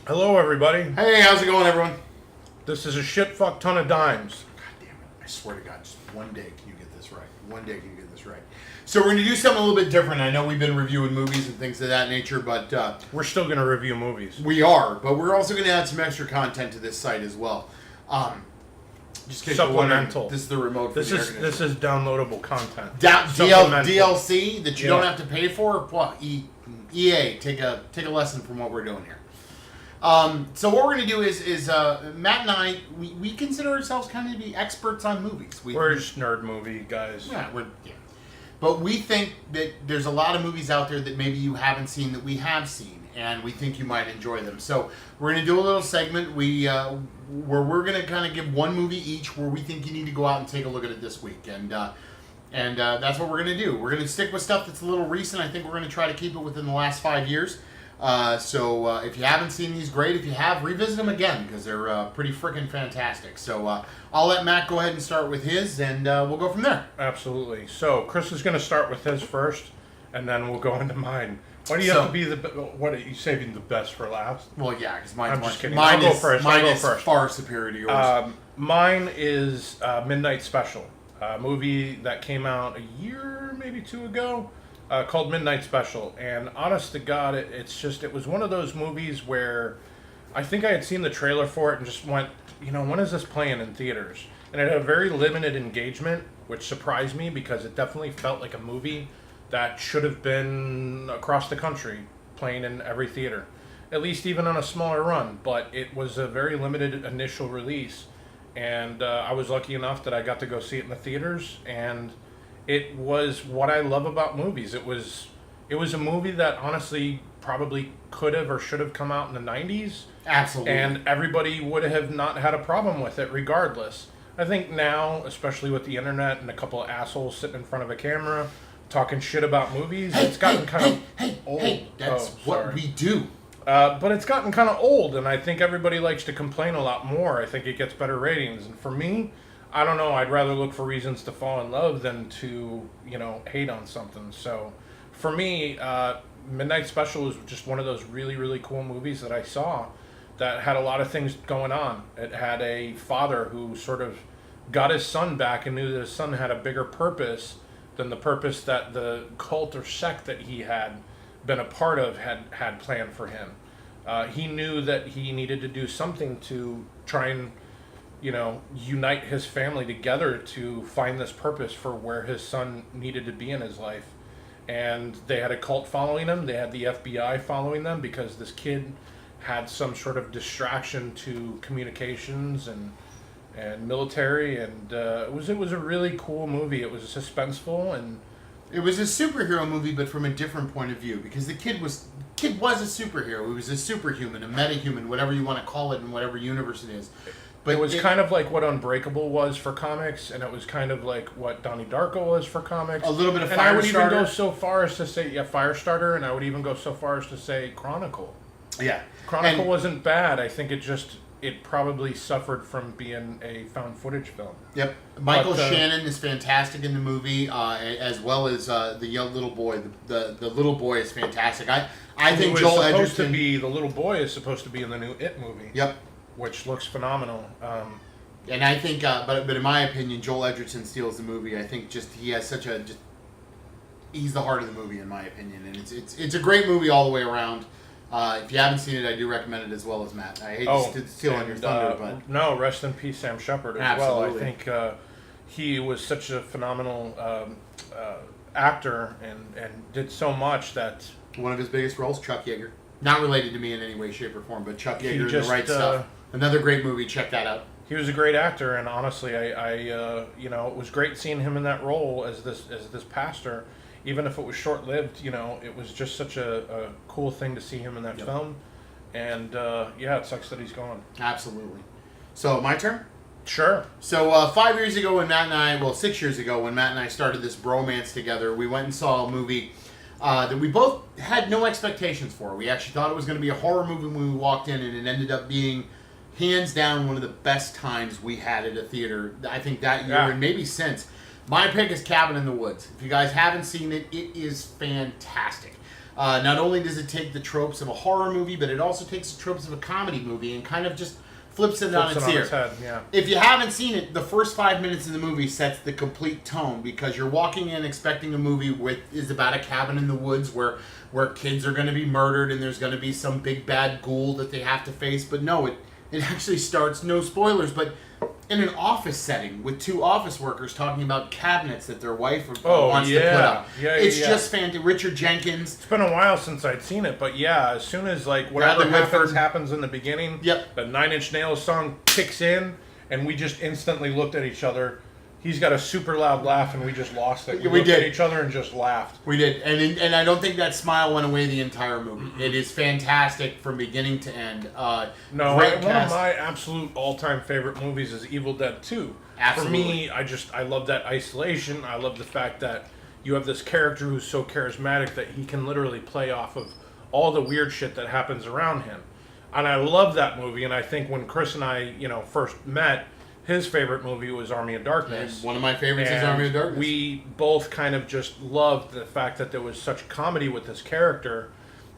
Hello, everybody. Hey, how's it going, everyone? This is a shit fuck ton of dimes. God damn it. I swear to God, just one day can you get this right. One day can you get this right. So we're going to do something a little bit different. I know we've been reviewing movies and things of that nature, but... We're still going to review movies. We are, but we're also going to add some extra content to this site as well. Just in case Supplemental. this is the remote for This the is downloadable content. DLC that you don't have to pay for? Well, EA, take a lesson from what we're doing here. So what we're going to do is Matt and I, we consider ourselves kind of to be experts on movies. We're just nerd movie guys. Yeah. But we think that there's a lot of movies out there that maybe you haven't seen that we have seen, and we think you might enjoy them. So we're going to do a little segment where we're going to kind of give one movie each where we think you need to go out and take a look at it this week. And that's what we're going to do. We're going to stick with stuff that's a little recent. I think we're going to try to keep it within the last 5 years. So if you haven't seen these, great. If you have, revisit them again because they're pretty freaking fantastic. So I'll let Matt go ahead and start with his, and we'll go from there. Absolutely. So Chris is going to start with his first, and then we'll go into mine. Why do you have to be what are you saving the best for last? Well, yeah, because mine's I'm just kidding. Mine I'll go first. Mine is far superior to yours. Mine is Midnight Special, a movie that came out a year, maybe two ago. Called Midnight Special, and honest to God, it was one of those movies where I think I had seen the trailer for it and just went, when is this playing in theaters? And it had a very limited engagement, which surprised me because it definitely felt like a movie that should have been across the country, playing in every theater, at least even on a smaller run, but it was a very limited initial release, and I was lucky enough that I got to go see it in the theaters, and it was what I love about movies. It was a movie that honestly probably could have or should have come out in the 90s. Absolutely. And everybody would have not had a problem with it regardless. I think now, especially with the internet and a couple of assholes sitting in front of a camera talking shit about movies, it's gotten kind of old. Hey, that's what we do. But it's gotten kind of old, and I think everybody likes to complain a lot more. I think it gets better ratings. And for me, I don't know, I'd rather look for reasons to fall in love than to, hate on something. So, for me, Midnight Special is just one of those really, really cool movies that I saw that had a lot of things going on. It had a father who sort of got his son back and knew that his son had a bigger purpose than the purpose that the cult or sect that he had been a part of had planned for him. He knew that he needed to do something to try and unite his family together to find this purpose for where his son needed to be in his life. And they had a cult following him. They had the FBI following them because this kid had some sort of distraction to communications and military. And it was a really cool movie. It was suspenseful, and it was a superhero movie, but from a different point of view, because the kid was a superhero. He was a superhuman, a metahuman, whatever you want to call it, in whatever universe it is. But it was kind of like what Unbreakable was for comics, and it was kind of like what Donnie Darko was for comics. A little bit of Firestarter. And I would even go so far as to say, Firestarter, and I would even go so far as to say Chronicle. Yeah. Chronicle wasn't bad. I think it probably suffered from being a found footage film. Yep. Michael Shannon is fantastic in the movie, as well as the young little boy. The little boy is fantastic. I think Joel Edgerton... the little boy is supposed to be in the new It movie. Yep. Which looks phenomenal. And I think, but in my opinion, Joel Edgerton steals the movie. I think he has such he's the heart of the movie, in my opinion, and it's a great movie all the way around. If you haven't seen it, I do recommend it as well as Matt. I hate to steal on your thunder, but no, rest in peace, Sam Shepard as absolutely. well. I think he was such a phenomenal actor and did so much that one of his biggest roles, Chuck Yeager, not related to me in any way, shape, or form, but Chuck Yeager in The Right Stuff. Another great movie. Check that out. He was a great actor, and honestly, I it was great seeing him in that role as this pastor. Even if it was short-lived, it was just such a cool thing to see him in that film. And it sucks that he's gone. Absolutely. So my turn. Sure. So 5 years ago, when Matt and I, 6 years ago, when Matt and I started this bromance together, we went and saw a movie that we both had no expectations for. We actually thought it was going to be a horror movie when we walked in, and it ended up being hands down one of the best times we had at a theater, I think, that year and maybe since. My pick is Cabin in the Woods. If you guys haven't seen it, it is fantastic. Not only does it take the tropes of a horror movie, but it also takes the tropes of a comedy movie and kind of just flips it on its ear. Head, yeah. If you haven't seen it, the first 5 minutes of the movie sets the complete tone because you're walking in expecting a movie is about a cabin in the woods where kids are going to be murdered and there's going to be some big bad ghoul that they have to face. But no, it actually starts, no spoilers, but in an office setting with two office workers talking about cabinets that their wife wants to put up. It's just fantastic. Richard Jenkins. It's been a while since I'd seen it, but yeah, as soon as like whatever happens in the beginning, the 9 Inch Nails song kicks in, and we just instantly looked at each other. He's got a super loud laugh, and we just lost it. We looked at each other and just laughed. We did, and I don't think that smile went away the entire movie. Mm-hmm. It is fantastic from beginning to end. One of my absolute all-time favorite movies is Evil Dead 2. Absolutely. For me, I love that isolation. I love the fact that you have this character who's so charismatic that he can literally play off of all the weird shit that happens around him. And I love that movie, and I think when Chris and I, first met, his favorite movie was Army of Darkness. One of my favorites is Army of Darkness. We both kind of just loved the fact that there was such comedy with this character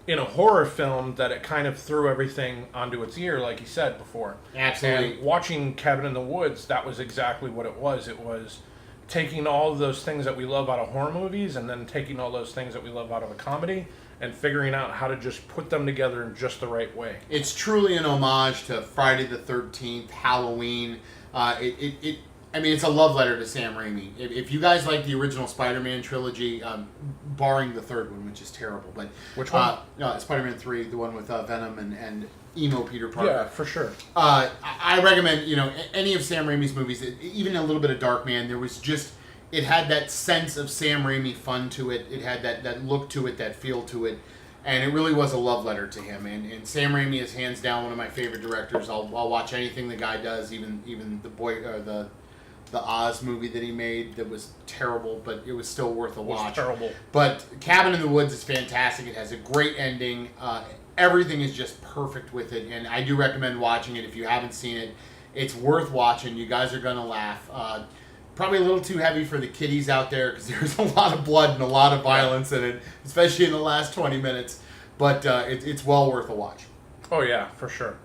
in a horror film that it kind of threw everything onto its ear, like you said before. Absolutely. And watching Cabin in the Woods, that was exactly what it was. It was taking all of those things that we love out of horror movies and then taking all those things that we love out of a comedy and figuring out how to just put them together in just the right way. It's truly an homage to Friday the 13th, Halloween. It's a love letter to Sam Raimi. If you guys like the original Spider-Man trilogy, barring the third one, which is terrible, but which one? Spider-Man 3, the one with Venom and emo Peter Parker. Yeah, for sure. I recommend any of Sam Raimi's movies, even a little bit of Darkman. There was just it had that sense of Sam Raimi fun to it. It had that look to it, that feel to it. And it really was a love letter to him. And Sam Raimi is hands down one of my favorite directors. I'll watch anything the guy does, even the Oz movie that he made that was terrible, but it was still worth a watch. Terrible. But Cabin in the Woods is fantastic. It has a great ending. Everything is just perfect with it, and I do recommend watching it if you haven't seen it. It's worth watching. You guys are gonna laugh. Probably a little too heavy for the kiddies out there because there's a lot of blood and a lot of violence in it, especially in the last 20 minutes. But it's well worth a watch. Oh yeah, for sure.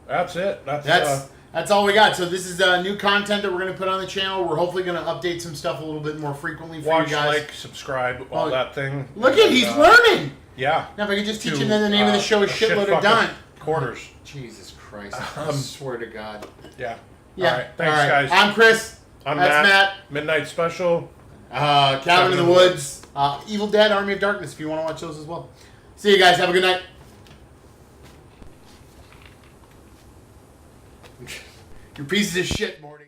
That's it. That's all we got. So this is new content that we're going to put on the channel. We're hopefully going to update some stuff a little bit more frequently for you guys. Like, subscribe, all that thing. Look at he's learning. Yeah. Now if I could just teach him then the name of the show is Shitload of Dime. Quarters. Jesus Christ. I swear to God. Yeah. Yeah. All right. Thanks, guys. I'm Chris. That's Matt. Midnight Special. Cabin in the Woods. Evil Dead, Army of Darkness, if you want to watch those as well. See you guys. Have a good night. You're pieces of shit, Morty.